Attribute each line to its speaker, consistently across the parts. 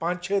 Speaker 1: 5-6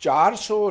Speaker 1: 400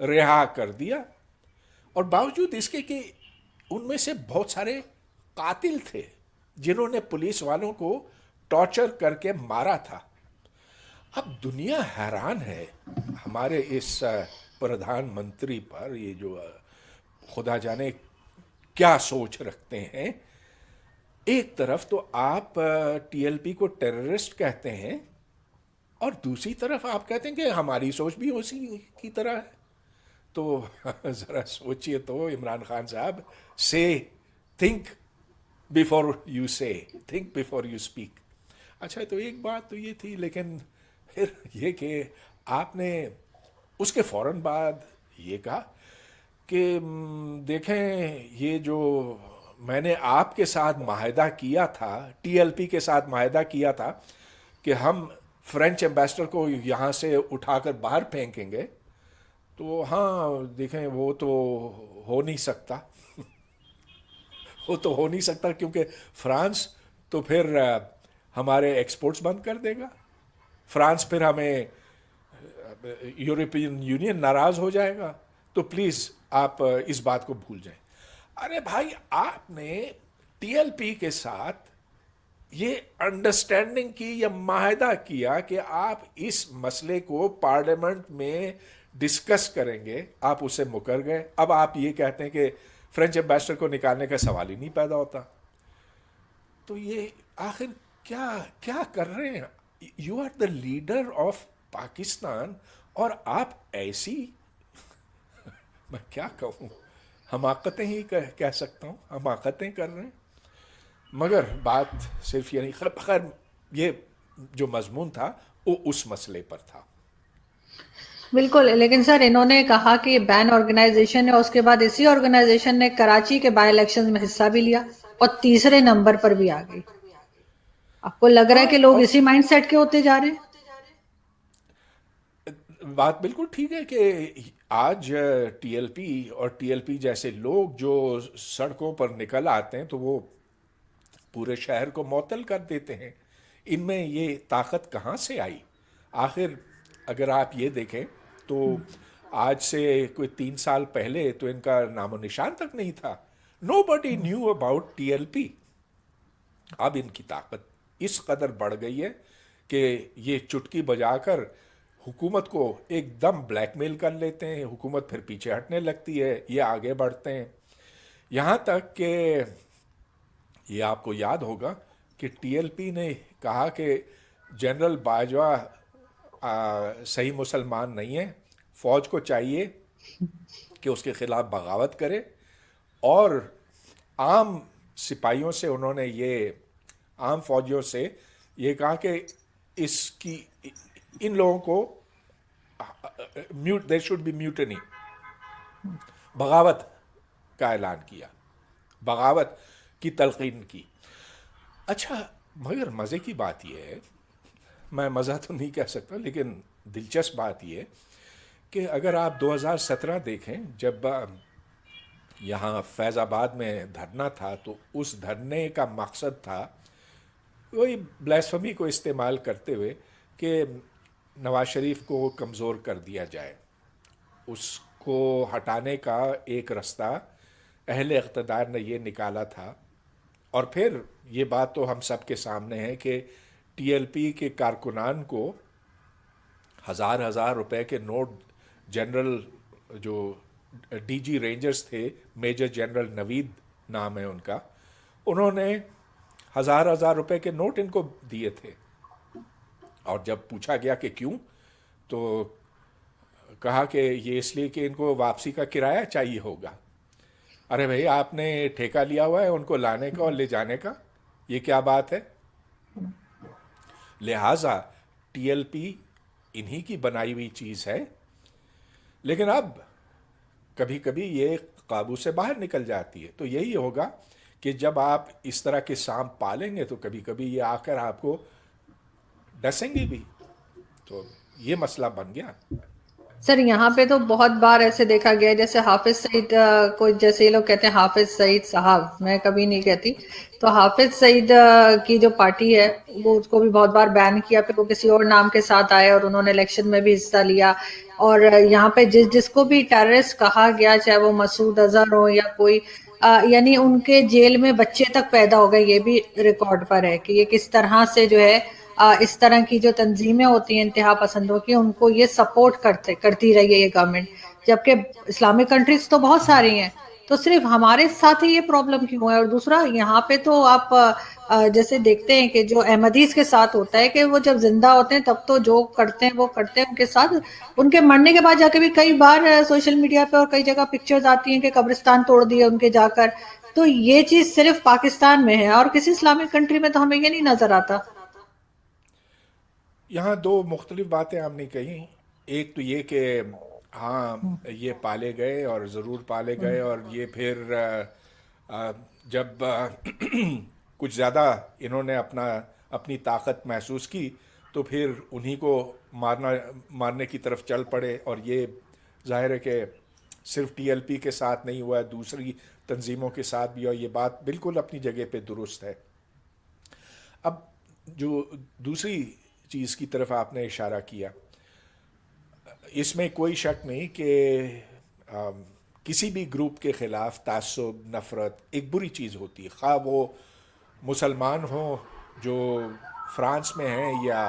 Speaker 1: رہا کر دیا، اور باوجود اس کے کہ ان میں سے بہت سارے قاتل تھے جنہوں نے پولیس والوں کو ٹارچر کر کے مارا تھا۔ اب دنیا حیران ہے ہمارے اس پردھان منتری پر، یہ جو خدا جانے کیا سوچ رکھتے ہیں۔ ایک طرف تو آپ ٹی ایل پی کو ٹیررسٹ کہتے ہیں، اور دوسری طرف آپ کہتے ہیں کہ ہماری سوچ بھی اسی کی طرح ہے۔ تو ذرا سوچئے تو عمران خان صاحب، سے تھنک بیفور یو سے، تھنک بیفور یو اسپیک۔ اچھا، تو ایک بات تو یہ تھی، لیکن پھر یہ کہ آپ نے اس کے فوراً بعد یہ کہا کہ دیکھیں، یہ جو میں نے آپ کے ساتھ معاہدہ کیا تھا، ٹی ایل پی کے ساتھ معاہدہ کیا تھا کہ ہم فرینچ ایمبیسڈر کو یہاں سے اٹھا کر باہر پھینکیں گے، تو ہاں دیکھیں وہ تو ہو نہیں سکتا، وہ تو ہو نہیں سکتا، کیونکہ فرانس تو پھر ہمارے ایکسپورٹس بند کر دے گا، فرانس پھر ہمیں، یورپین یونین ناراض ہو جائے گا، تو پلیز آپ اس بات کو بھول جائیں۔ ارے بھائی، آپ نے ٹی ایل پی کے ساتھ یہ انڈرسٹینڈنگ کی یا معاہدہ کیا کہ آپ اس مسئلے کو پارلیمنٹ میں ڈسکس کریں گے، آپ اسے مکر گئے۔ اب آپ یہ کہتے ہیں کہ فرینچ ایمبیسڈر کو نکالنے کا سوال ہی نہیں پیدا ہوتا۔ تو یہ آخر کیا کیا کر رہے ہیں؟ You are the leader of Pakistan, اور آپ ایسی، میں کیا کہوں، حماقتیں ہی کہہ سکتا ہوں، حماقتیں کر رہے ہیں۔ مگر بات صرف یہ نہیں، خیر یہ جو مضمون تھا وہ اس مسئلے پر تھا۔
Speaker 2: بالکل، لیکن سر انہوں نے کہا کہ یہ بین آرگنائزیشن ہے، اور اس کے بعد اسی آرگنائزیشن نے کراچی کے بائی الیکشن میں حصہ بھی لیا اور تیسرے نمبر پر بھی آ گئی۔ آپ کو لگ رہا ہے
Speaker 1: ہاں،
Speaker 2: کہ لوگ
Speaker 1: اور
Speaker 2: اسی مائنڈ سیٹ کے ہوتے جا رہے ہیں؟
Speaker 1: بات بالکل ٹھیک ہے کہ آج ٹی ایل پی اور ٹی ایل پی جیسے لوگ جو سڑکوں پر نکل آتے ہیں تو وہ پورے شہر کو معطل کر دیتے ہیں۔ ان میں یہ طاقت کہاں سے آئی؟ آخر اگر آپ یہ دیکھیں تو آج سے کوئی 3 سال پہلے تو ان کا نام و نشان تک نہیں تھا۔ Nobody knew about T L P. اب ان کی طاقت اس قدر بڑھ گئی ہے کہ یہ چٹکی بجا کر حکومت کو ایک دم بلیک میل کر لیتے ہیں، حکومت پھر پیچھے ہٹنے لگتی ہے، یہ آگے بڑھتے ہیں۔ یہاں تک کہ یہ آپ کو یاد ہوگا کہ ٹی ایل پی نے کہا کہ جنرل باجوہ صحیح مسلمان نہیں ہے، فوج کو چاہیے کہ اس کے خلاف بغاوت کرے، اور عام سپاہیوں سے انہوں نے یہ، عام فوجیوں سے یہ کہا کہ اس کی، ان لوگوں کو دیر شوڈ بی میوٹنی، بغاوت کا اعلان کیا، بغاوت کی تلقین کی۔ اچھا، مگر مزے کی بات یہ ہے، میں مزہ تو نہیں کہہ سکتا لیکن دلچسپ بات یہ ہے کہ اگر آپ 2017 دیکھیں، جب یہاں فیض آباد میں دھرنا تھا، تو اس دھرنے کا مقصد تھا وہی بلیسفمی کو استعمال کرتے ہوئے کہ نواز شریف کو کمزور کر دیا جائے، اس کو ہٹانے کا ایک رستہ اہل اقتدار نے یہ نکالا تھا۔ اور پھر یہ بات تو ہم سب کے سامنے ہے کہ ٹی ایل پی کے کارکنان کو ہزار ہزار روپے کے نوٹ، جنرل جو ڈی جی رینجرز تھے، میجر جنرل نوید نام ہے ان کا، انہوں نے ہزار ہزار روپے کے نوٹ ان کو دیے تھے، اور جب پوچھا گیا کہ کیوں، تو کہا کہ یہ اس لیے کہ ان کو واپسی کا کرایہ چاہیے ہوگا۔ ارے بھائی، آپ نے ٹھیکہ لیا ہوا ہے ان کو لانے کا اور لے جانے کا، یہ کیا بات ہے؟ لہٰذا ٹی ایل پی انہی کی بنائی ہوئی چیز ہے، لیکن اب کبھی کبھی یہ قابو سے باہر نکل جاتی ہے۔ تو یہی ہوگا کہ جب آپ اس طرح کے سانپ پالیں گے تو کبھی کبھی یہ آ کر آپ کو ڈسیں گے بھی، تو یہ مسئلہ بن گیا۔
Speaker 2: سر یہاں پہ تو بہت بار ایسے دیکھا گیا ہے، جیسے حافظ سعید کو جیسے یہ لوگ کہتے ہیں حافظ سعید صاحب، میں کبھی نہیں کہتی، تو حافظ سعید کی جو پارٹی ہے وہ اس کو بھی بہت بار بین کیا، پھر وہ کسی اور نام کے ساتھ آئے اور انہوں نے الیکشن میں بھی حصہ لیا، اور یہاں پہ جس کو بھی ٹیررسٹ کہا گیا، چاہے وہ مسعود اظہر ہو یا کوئی یعنی ان کے جیل میں بچے تک پیدا ہو گئے، یہ بھی ریکارڈ پر ہے کہ یہ کس طرح سے جو ہے اس طرح کی جو تنظیمیں ہوتی ہیں انتہا پسندوں کی، ان کو یہ سپورٹ کرتی رہی ہے یہ گورنمنٹ، جبکہ اسلامک کنٹریز تو بہت ساری ہیں، تو صرف ہمارے ساتھ ہی یہ پرابلم کیوں ہے؟ اور دوسرا یہاں پہ تو آپ جیسے دیکھتے ہیں کہ جو احمدیز کے ساتھ ہوتا ہے کہ وہ جب زندہ ہوتے ہیں تب تو جو کرتے ہیں وہ کرتے ہیں ان کے ساتھ، ان کے مرنے کے بعد جا کے بھی کئی بار سوشل میڈیا پہ اور کئی جگہ پکچرز آتی ہیں کہ قبرستان توڑ دیے ان کے جا کر، تو یہ چیز صرف پاکستان میں ہے اور کسی اسلامک کنٹری میں تو ہمیں یہ نہیں نظر آتا۔
Speaker 1: یہاں دو مختلف باتیں آپ نے کہی. ایک تو یہ کہ ہاں یہ پالے گئے اور ضرور پالے گئے، اور یہ پھر آ، جب کچھ زیادہ انہوں نے اپنی طاقت محسوس کی تو پھر انہی کو مارنے کی طرف چل پڑے. اور یہ ظاہر ہے کہ صرف ٹی ایل پی کے ساتھ نہیں ہوا ہے، دوسری تنظیموں کے ساتھ بھی، اور یہ بات بالکل اپنی جگہ پہ درست ہے. اب جو دوسری چیز کی طرف آپ نے اشارہ کیا، اس میں کوئی شک نہیں کہ کسی بھی گروپ کے خلاف تعصب، نفرت ایک بری چیز ہوتی ہے، خواہ وہ مسلمان ہوں جو فرانس میں ہیں یا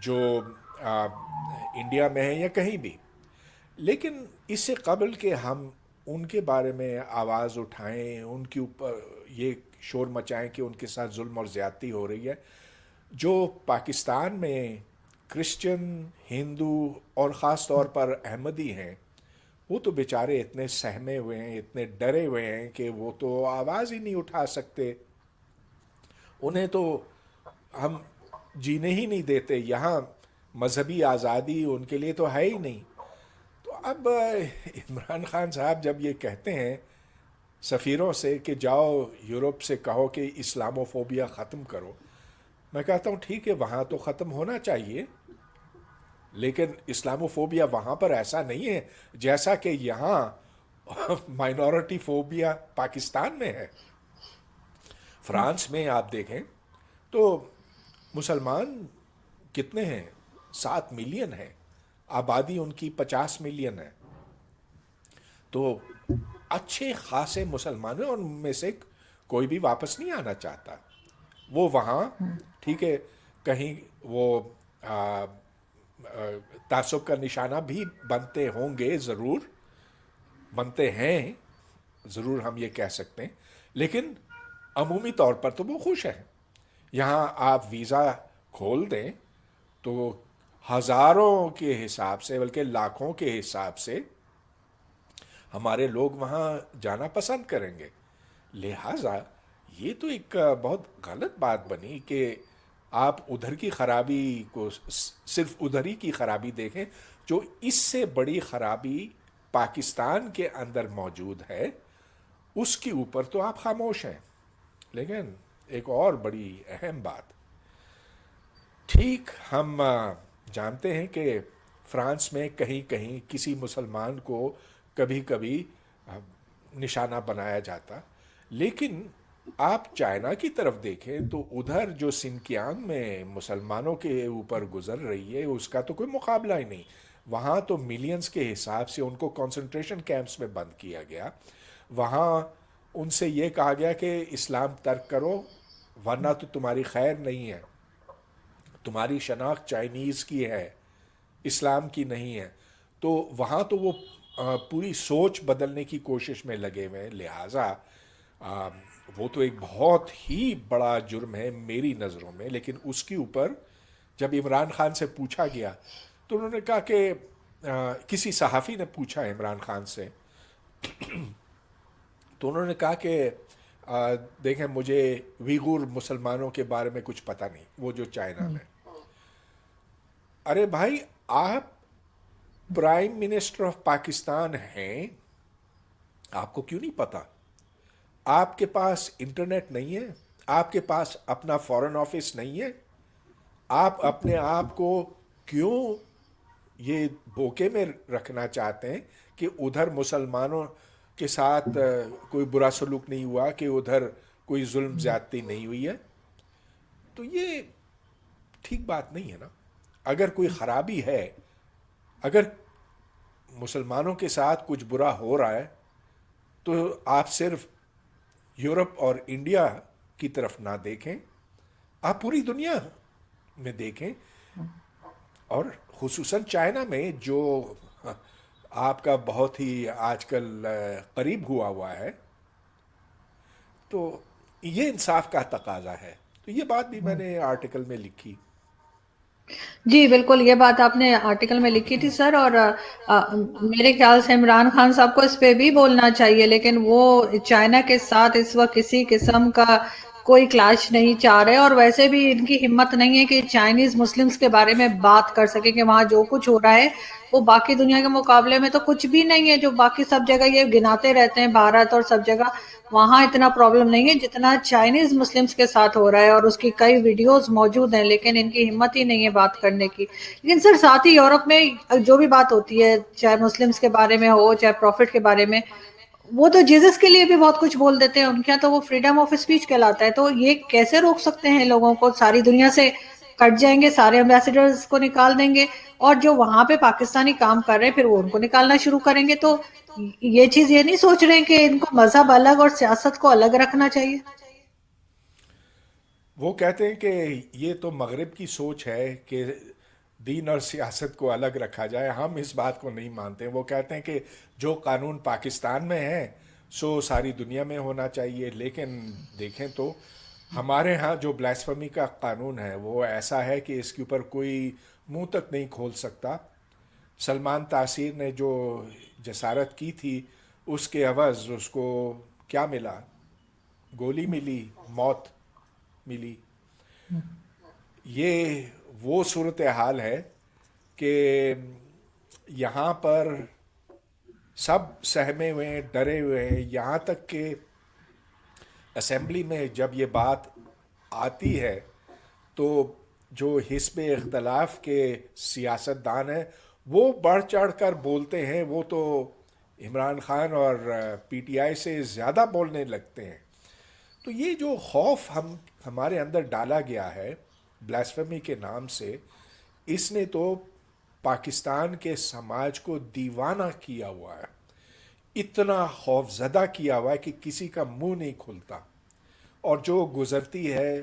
Speaker 1: جو انڈیا میں ہیں یا کہیں بھی. لیکن اس سے قبل کہ ہم ان کے بارے میں آواز اٹھائیں، ان کے اوپر یہ شور مچائیں کہ ان کے ساتھ ظلم اور زیادتی ہو رہی ہے، جو پاکستان میں کرسچن، ہندو اور خاص طور پر احمدی ہیں، وہ تو بیچارے اتنے سہمے ہوئے ہیں، اتنے ڈرے ہوئے ہیں کہ وہ تو آواز ہی نہیں اٹھا سکتے. انہیں تو ہم جینے ہی نہیں دیتے. یہاں مذہبی آزادی ان کے لیے تو ہے ہی نہیں. تو اب عمران خان صاحب جب یہ کہتے ہیں سفیروں سے کہ جاؤ یورپ سے کہو کہ اسلامو فوبیا ختم کرو، میں کہتا ہوں ٹھیک ہے وہاں تو ختم ہونا چاہیے، لیکن اسلامو فوبیا وہاں پر ایسا نہیں ہے جیسا کہ یہاں مائنورٹی فوبیا پاکستان میں ہے. فرانس میں آپ دیکھیں تو مسلمان کتنے ہیں؟ 7 ملین ہیں، آبادی ان کی 50 ملین ہے. تو اچھے خاصے مسلمان ہیں، اور ان میں سے کوئی بھی واپس نہیں آنا چاہتا. وہ وہاں ٹھیک ہے کہیں وہ تعصب کا نشانہ بھی بنتے ہوں گے، ضرور بنتے ہیں، ضرور ہم یہ کہہ سکتے ہیں، لیکن عمومی طور پر تو وہ خوش ہیں. یہاں آپ ویزا کھول دیں تو ہزاروں کے حساب سے بلکہ لاکھوں کے حساب سے ہمارے لوگ وہاں جانا پسند کریں گے. لہٰذا یہ تو ایک بہت غلط بات بنی کہ آپ ادھر کی خرابی کو صرف ادھر ہی کی خرابی دیکھیں، جو اس سے بڑی خرابی پاکستان کے اندر موجود ہے اس کے اوپر تو آپ خاموش ہیں. لیکن ایک اور بڑی اہم بات، ٹھیک ہم جانتے ہیں کہ فرانس میں کہیں کہیں کسی مسلمان کو کبھی کبھی نشانہ بنایا جاتا، لیکن آپ چائنا کی طرف دیکھیں تو ادھر جو سنکیانگ میں مسلمانوں کے اوپر گزر رہی ہے اس کا تو کوئی مقابلہ ہی نہیں. وہاں تو ملینز کے حساب سے ان کو کنسنٹریشن کیمپس میں بند کیا گیا. وہاں ان سے یہ کہا گیا کہ اسلام ترک کرو ورنہ تو تمہاری خیر نہیں ہے، تمہاری شناخت چائنیز کی ہے، اسلام کی نہیں ہے. تو وہاں تو وہ پوری سوچ بدلنے کی کوشش میں لگے ہوئے ہیں. لہٰذا وہ تو ایک بہت ہی بڑا جرم ہے میری نظروں میں. لیکن اس کے اوپر جب عمران خان سے پوچھا گیا تو انہوں نے کہا کہ کسی صحافی نے پوچھا عمران خان سے تو انہوں نے کہا کہ دیکھیں مجھے ویغور مسلمانوں کے بارے میں کچھ پتہ نہیں، وہ جو چائنا میں. ارے بھائی آپ پرائم منسٹر آف پاکستان ہیں، آپ کو کیوں نہیں پتا؟ آپ کے پاس انٹرنیٹ نہیں ہے؟ آپ کے پاس اپنا فورن آفس نہیں ہے؟ آپ اپنے آپ کو کیوں یہ دھوکے میں رکھنا چاہتے ہیں کہ ادھر مسلمانوں کے ساتھ کوئی برا سلوک نہیں ہوا، کہ ادھر کوئی ظلم زیادتی نہیں ہوئی ہے، تو یہ ٹھیک بات نہیں ہے نا۔ اگر کوئی خرابی ہے، اگر مسلمانوں کے ساتھ کچھ برا ہو رہا ہے، تو آپ صرف یورپ اور انڈیا کی طرف نہ دیکھیں، آپ پوری دنیا میں دیکھیں، اور خصوصاً چائنا میں جو آپ کا بہت ہی آج کل قریب ہوا ہے، تو یہ انصاف کا تقاضا ہے۔ تو یہ بات بھی میں نے آرٹیکل میں لکھی۔
Speaker 2: جی بالکل، یہ بات آپ نے آرٹیکل میں لکھی تھی سر، اور میرے خیال سے عمران خان صاحب کو اس پہ بھی بولنا چاہیے، لیکن وہ چائنا کے ساتھ اس وقت کسی قسم کا کوئی کلاش نہیں چاہ رہے، اور ویسے بھی ان کی ہمت نہیں ہے کہ چائنیز مسلمز کے بارے میں بات کر سکے، کہ وہاں جو کچھ ہو رہا ہے وہ باقی دنیا کے مقابلے میں تو کچھ بھی نہیں ہے، جو باقی سب جگہ یہ گناتے رہتے ہیں بھارت اور سب جگہ، وہاں اتنا پرابلم نہیں ہے جتنا چائنیز مسلمز کے ساتھ ہو رہا ہے، اور اس کی کئی ویڈیوز موجود ہیں، لیکن ان کی ہمت ہی نہیں ہے بات کرنے کی۔ لیکن سر ساتھ ہی یورپ میں جو بھی بات ہوتی ہے، چاہے مسلمز کے بارے میں ہو چاہے پروفٹ کے بارے میں، وہ تو جیزس کے لیے بھی بہت کچھ بول دیتے ہیں، ان کے یہاں تو وہ فریڈم آف اسپیچ کہلاتا ہے، تو یہ کیسے روک سکتے ہیں لوگوں کو؟ ساری دنیا سے کٹ جائیں گے، سارے ایمبیسیڈرز کو نکال دیں گے، اور جو وہاں پہ پاکستانی کام کر رہے ہیں پھر وہ ان کو نکالنا شروع کریں گے، تو یہ چیز یہ نہیں سوچ رہے کہ ان کو مذہب الگ اور سیاست کو الگ رکھنا چاہیے؟
Speaker 1: وہ کہتے ہیں کہ یہ تو مغرب کی سوچ ہے کہ دین اور سیاست کو الگ رکھا جائے، ہم اس بات کو نہیں مانتے۔ وہ کہتے ہیں کہ جو قانون پاکستان میں ہے سو ساری دنیا میں ہونا چاہیے، لیکن دیکھیں تو ہمارے ہاں جو بلاسفمی کا قانون ہے وہ ایسا ہے کہ اس کے اوپر کوئی منہ تک نہیں کھول سکتا۔ سلمان تاثیر نے جو جسارت کی تھی، اس کے عوض اس کو کیا ملا؟ گولی ملی، موت ملی۔ یہ وہ صورتحال ہے کہ یہاں پر سب سہمے ہوئے ہیں، ڈرے ہوئے ہیں، یہاں تک کہ اسمبلی میں جب یہ بات آتی ہے تو جو حزب اختلاف کے سیاست دان ہیں وہ بڑھ چڑھ کر بولتے ہیں، وہ تو عمران خان اور پی ٹی آئی سے زیادہ بولنے لگتے ہیں۔ تو یہ جو خوف ہمارے اندر ڈالا گیا ہے بلاسفیمی کے نام سے، اس نے تو پاکستان کے سماج کو دیوانہ کیا ہوا ہے، اتنا خوف زدہ کیا ہوا ہے کہ کسی کا منہ نہیں کھلتا۔ اور جو گزرتی ہے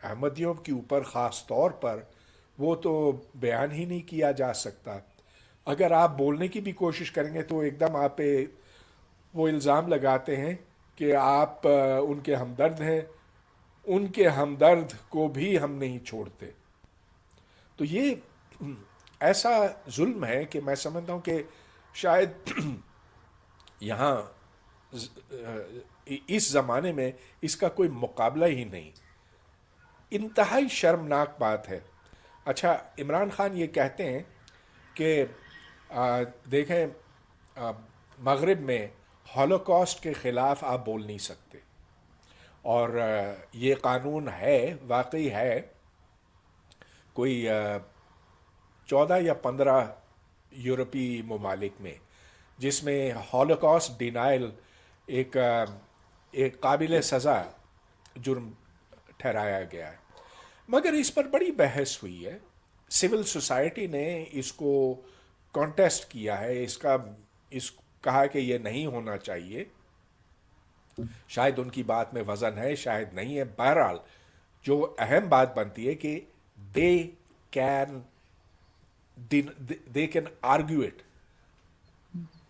Speaker 1: احمدیوں کے اوپر خاص طور پر، وہ تو بیان ہی نہیں کیا جا سکتا۔ اگر آپ بولنے کی بھی کوشش کریں گے تو ایک دم آپ پہ وہ الزام لگاتے ہیں کہ آپ ان کے ہمدرد ہیں، ان کے ہمدرد کو بھی ہم نہیں چھوڑتے۔ تو یہ ایسا ظلم ہے کہ میں سمجھتا ہوں کہ شاید یہاں اس زمانے میں اس کا کوئی مقابلہ ہی نہیں۔ انتہائی شرمناک بات ہے۔ اچھا، عمران خان یہ کہتے ہیں کہ دیکھیں مغرب میں ہولوکاسٹ کے خلاف آپ بول نہیں سکتے، اور یہ قانون ہے، واقعی ہے، کوئی 14 یا 15 یورپی ممالک میں، جس میں ہولوکاسٹ ڈینائل ایک قابل سزا جرم ٹھہرایا گیا ہے۔ مگر اس پر بڑی بحث ہوئی ہے، سول سوسائٹی نے اس کو کانٹیسٹ کیا ہے، اس کہا کہ یہ نہیں ہونا چاہیے۔ شاید ان کی بات میں وزن ہے، شاید نہیں ہے، بہرحال جو اہم بات بنتی ہے کہ they can they can argue it.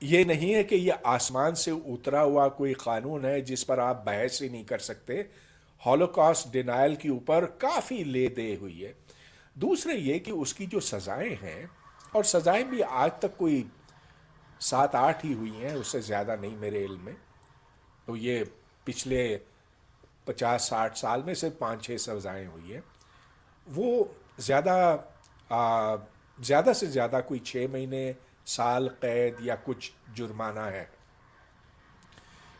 Speaker 1: یہ نہیں ہے کہ یہ آسمان سے اترا ہوا کوئی قانون ہے جس پر آپ بحث ہی نہیں کر سکتے۔ ہولوکاسٹ ڈینائل کے اوپر کافی لے دے ہوئی ہے۔ دوسرے یہ کہ اس کی جو سزائیں ہیں، اور سزائیں بھی آج تک کوئی 7-8 ہی ہوئی ہیں، اس سے زیادہ نہیں میرے علم میں، تو یہ پچھلے 50-60 سال میں سے 5-6 سزائیں ہوئی ہیں، وہ زیادہ سے زیادہ کوئی 6 مہینے، سال قید یا کچھ جرمانہ ہے۔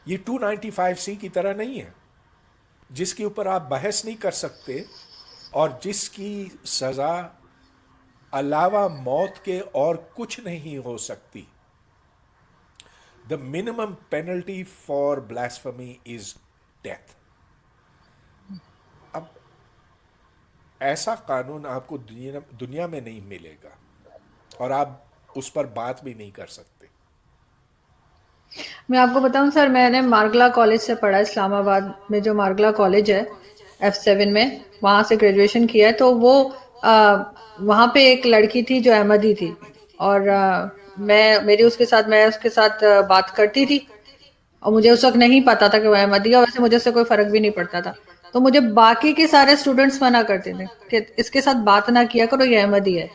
Speaker 1: یہ 295C کی طرح نہیں ہے جس کے اوپر آپ بحث نہیں کر سکتے اور جس کی سزا علاوہ موت کے اور کچھ نہیں ہو سکتی. The minimum penalty for blasphemy is death. اب ایسا قانون آپ کو دنیا میں نہیں ملے گا اور آپ اس پر بات بھی نہیں کر سکتے.
Speaker 2: میں آپ کو بتاؤں سر، میں نے مارگلا کالج سے پڑھا، اسلام آباد میں جو مارگلا کالج ہے F7 میں، وہاں سے گریجویشن کیا ہے. تو وہ وہاں پہ ایک لڑکی تھی جو احمدی تھی، اور میں اس کے ساتھ بات کرتی تھی، اور مجھے اس وقت نہیں پتا تھا کہ وہ احمدی ہے، اور ویسے مجھے اس سے کوئی فرق بھی نہیں پڑتا تھا. تو مجھے باقی کے سارے اسٹوڈنٹس منع کرتے تھے کہ اس کے ساتھ بات نہ کیا کرو، یہ احمدی ہے.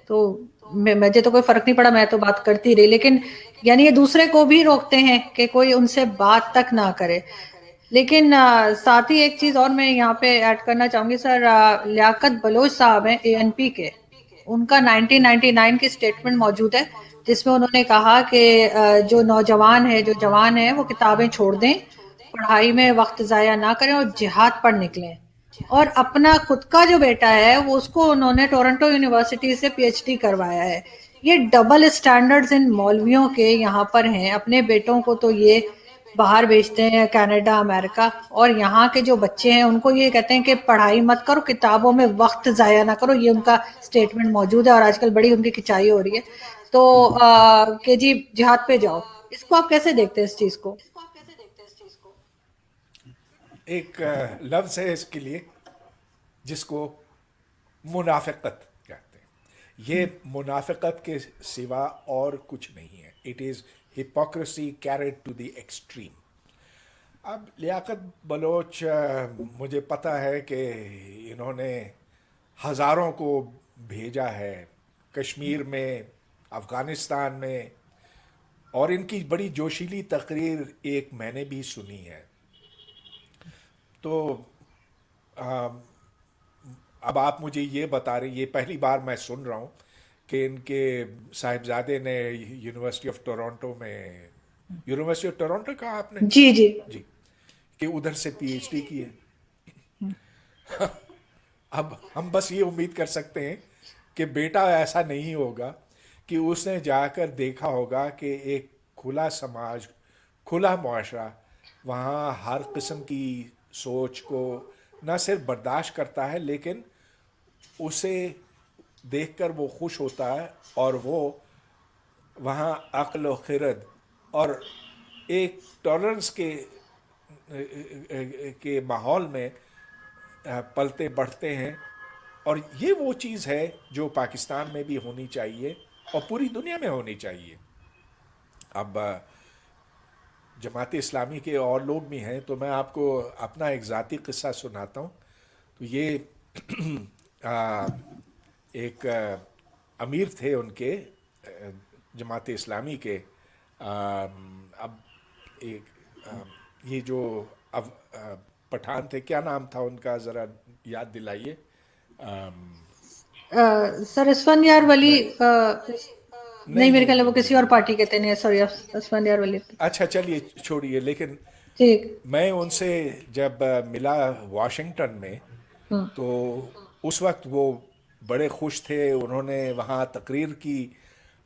Speaker 2: تو مجھے تو کوئی فرق نہیں پڑا، میں تو بات کرتی رہی. لیکن یعنی یہ دوسرے کو بھی روکتے ہیں کہ کوئی ان سے بات تک نہ کرے. لیکن ساتھ ہی ایک چیز اور میں یہاں پہ ایڈ کرنا چاہوں گی سر. لیاقت بلوچ صاحب ہیں ANP کے، ان کا 1999 کی سٹیٹمنٹ موجود ہے جس میں انہوں نے کہا کہ جو نوجوان ہے، جو جوان ہیں، وہ کتابیں چھوڑ دیں، پڑھائی میں وقت ضائع نہ کریں اور جہاد پر نکلیں. اور اپنا خود کا جو بیٹا ہے وہ اس کو انہوں نے ٹورنٹو یونیورسٹی سے PhD کروایا ہے. یہ ڈبل اسٹینڈرڈز ان مولویوں کے یہاں پر ہیں. اپنے بیٹوں کو تو یہ باہر بھیجتے ہیں، کینیڈا، امریکہ، اور یہاں کے جو بچے ہیں ان کو یہ کہتے ہیں کہ پڑھائی مت کرو، کتابوں میں وقت ضائع نہ کرو. یہ ان کا سٹیٹمنٹ موجود ہے، اور آج کل بڑی ان کی کھچائی ہو رہی ہے. تو کہ جی جہاد پہ جاؤ، اس کو آپ کیسے دیکھتے ہیں اس چیز کو؟
Speaker 1: ایک لفظ ہے اس کے لیے جس کو منافقت کہتے ہیں. یہ منافقت کے سوا اور کچھ نہیں ہے. It is hypocrisy carried to the extreme. اب لیاقت بلوچ، مجھے پتہ ہے کہ انہوں نے ہزاروں کو بھیجا ہے کشمیر میں، افغانستان میں، اور ان کی بڑی جوشیلی تقریر ایک میں نے بھی سنی ہے. تو اب آپ مجھے یہ بتا رہے، یہ پہلی بار میں سن رہا ہوں کہ ان کے صاحبزادے نے یونیورسٹی آف ٹورانٹو میں، یونیورسٹی آف ٹورانٹو کہا آپ نے؟
Speaker 2: جی جی.
Speaker 1: جی، کہ ادھر سے PhD کی ہے. اب ہم بس یہ امید کر سکتے ہیں کہ بیٹا ایسا نہیں ہوگا کہ اس نے جا کر دیکھا ہوگا کہ ایک کھلا سماج، کھلا معاشرہ وہاں ہر قسم کی سوچ کو نہ صرف برداشت کرتا ہے، لیکن اسے دیکھ کر وہ خوش ہوتا ہے، اور وہ وہاں عقل و خرد اور ایک ٹالرنس کے ماحول میں پلتے بڑھتے ہیں. اور یہ وہ چیز ہے جو پاکستان میں بھی ہونی چاہیے اور پوری دنیا میں ہونی چاہیے. اب جماعت اسلامی کے اور لوگ بھی ہیں، تو میں آپ کو اپنا ایک ذاتی قصہ سناتا ہوں. تو یہ ایک امیر تھے ان کے جماعت اسلامی کے. اب ایک یہ جو پٹھان تھے، کیا نام تھا ان کا، ذرا یاد دلائیے.
Speaker 2: سر اسفندیار ولی، نہیں
Speaker 1: نہیں
Speaker 2: میرے
Speaker 1: نہیں
Speaker 2: خیال ہے
Speaker 1: نہیں
Speaker 2: وہ
Speaker 1: نہیں
Speaker 2: کسی اور
Speaker 1: نہیں
Speaker 2: پارٹی
Speaker 1: نہیں.
Speaker 2: کے تھے. نہیں سوری، اسفندیار ولی.
Speaker 1: اچھا چلیے چھوڑیے. لیکن
Speaker 2: ٹھیک.
Speaker 1: میں ان سے جب ملا واشنگٹن میں، تو اس وقت وہ بڑے خوش تھے. انہوں نے وہاں تقریر کی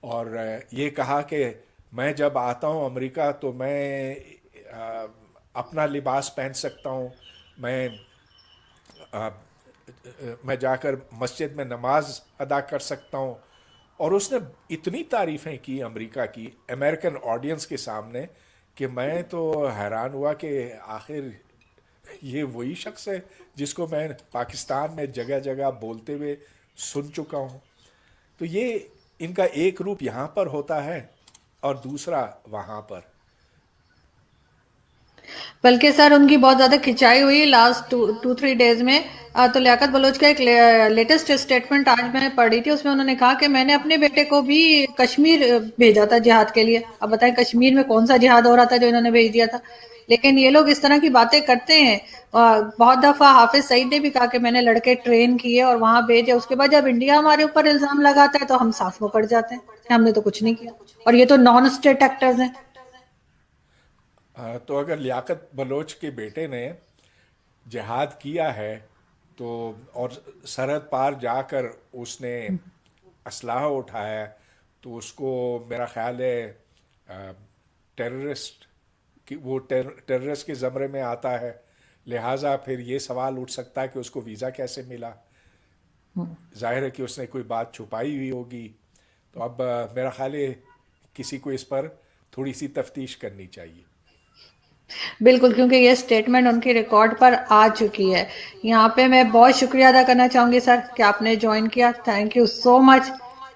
Speaker 1: اور یہ کہا کہ میں جب آتا ہوں امریکہ تو میں اپنا لباس پہن سکتا ہوں، میں جا کر مسجد میں نماز ادا کر سکتا ہوں. اور اس نے اتنی تعریفیں کی امریکہ کی امریکن آڈینس کے سامنے کہ میں تو حیران ہوا کہ آخر یہ وہی شخص ہے جس کو میں پاکستان میں جگہ جگہ بولتے ہوئے سن چکا ہوں. تو یہ ان کا ایک روپ یہاں پر ہوتا ہے اور دوسرا وہاں پر.
Speaker 2: بلکہ سر ان کی بہت زیادہ کھچائی ہوئی لاسٹ 2-3 ڈیز میں. تو لیاقت بلوچ کا ایک لیٹسٹ اسٹیٹمنٹ آج میں نے پڑھی تھی، اس میں انہوں نے کہا کہ میں نے اپنے بیٹے کو بھی کشمیر بھیجا تھا جہاد کے لیے. اب بتائیں کشمیر میں کون سا جہاد ہو رہا تھا جو انہوں نے بھیج دیا تھا. لیکن یہ لوگ اس طرح کی باتیں کرتے ہیں. بہت دفعہ حافظ سعید نے بھی کہا کہ میں نے لڑکے ٹرین کیے اور وہاں بھیجے. اس کے بعد جب انڈیا ہمارے اوپر الزام لگاتا ہے تو ہم صاف مکر جاتے ہیں کہ ہم نے تو کچھ نہیں کیا، اور یہ تو نان اسٹیٹ ایکٹرز ہیں.
Speaker 1: تو اگر لیاقت بلوچ کے بیٹے نے جہاد کیا ہے تو، اور سرحد پار جا کر اس نے اسلحہ اٹھایا تو اس کو میرا خیال ہے ٹیررسٹ کہ وہ ٹیررسٹ کے زمرے میں آتا ہے، لہٰذا پھر یہ سوال اٹھ سکتا ہے کہ اس کو ویزا کیسے ملا. ظاہر ہے کہ اس نے کوئی بات چھپائی ہوئی ہوگی. تو اب میرا خیال ہے کسی کو اس پر تھوڑی سی تفتیش کرنی چاہیے.
Speaker 2: بالکل، کیونکہ یہ سٹیٹمنٹ ان کی ریکارڈ پر آ چکی ہے. یہاں پہ میں بہت شکریہ ادا کرنا چاہوں گی سر کہ آپ نے جوائن کیا. Thank you so much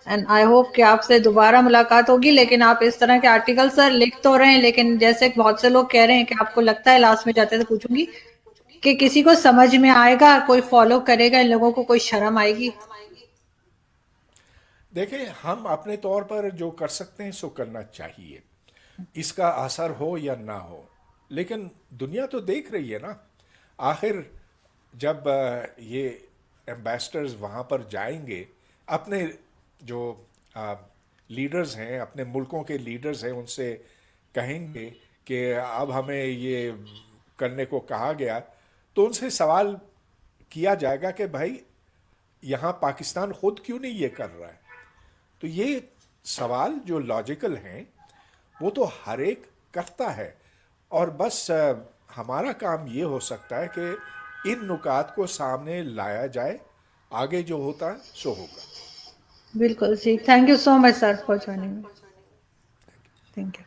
Speaker 2: and I hope کہ آپ سے دوبارہ ملاقات ہوگی. لیکن آپ اس طرح کے آرٹیکل سر لکھ تو رہے ہیں، لیکن جیسے بہت سے لوگ کہہ رہے ہیں کہ آپ کو لگتا ہے، لاسٹ میں جاتے تو پوچھوں گی کہ کسی کو سمجھ میں آئے گا، کوئی فالو کرے گا، ان لوگوں کو کوئی شرم آئے گی؟
Speaker 1: دیکھیں، ہم اپنے طور پر جو کر سکتے ہیں سو کرنا چاہیے، اس کا اثر ہو یا نہ ہو. لیکن دنیا تو دیکھ رہی ہے نا. آخر جب یہ ایمبیسڈرز وہاں پر جائیں گے، اپنے جو لیڈرز ہیں، اپنے ملکوں کے لیڈرز ہیں، ان سے کہیں گے کہ اب ہمیں یہ کرنے کو کہا گیا، تو ان سے سوال کیا جائے گا کہ بھائی یہاں پاکستان خود کیوں نہیں یہ کر رہا ہے. تو یہ سوال جو لاجیکل ہیں وہ تو ہر ایک کرتا ہے، اور بس ہمارا کام یہ ہو سکتا ہے کہ ان نکات کو سامنے لایا جائے. آگے جو ہوتا ہے سو ہوگا.
Speaker 2: بالکل جی. Thank you so much sir for joining. Thank you.